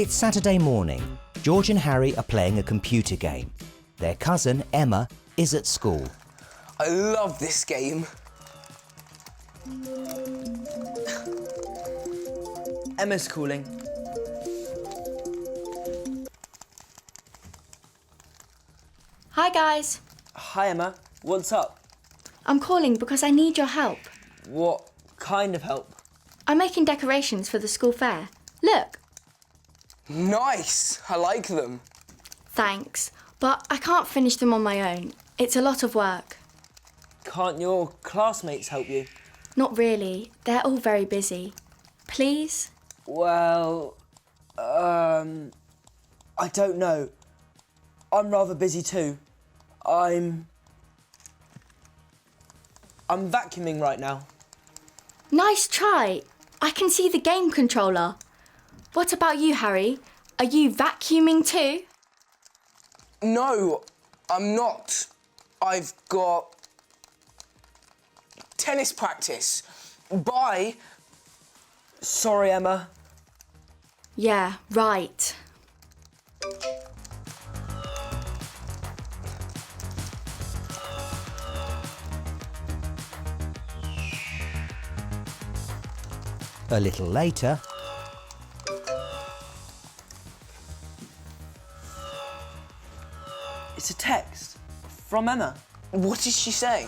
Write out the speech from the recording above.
It's Saturday morning. George and Harry are playing a computer game. Their cousin, Emma, is at school. I love this game. Emma's calling. Hi guys, Hi, Emma. What's up? I'm calling because I need your help. What kind of help? I'm making decorations for the school fair. Look. Nice, I like them. Thanks, but I can't finish them on my own. It's a lot of work. Can't your classmates help you? Not really, they're all very busy. Please? Well, I don't know. I'm rather busy too. I'm vacuuming right now. Nice try. I can see the game controller. What about you, Harry? Are you vacuuming too? No, I'm not. I've got tennis practice. Bye. Sorry, Emma. Yeah, right. A little later, It's a text from Emma. What is she saying?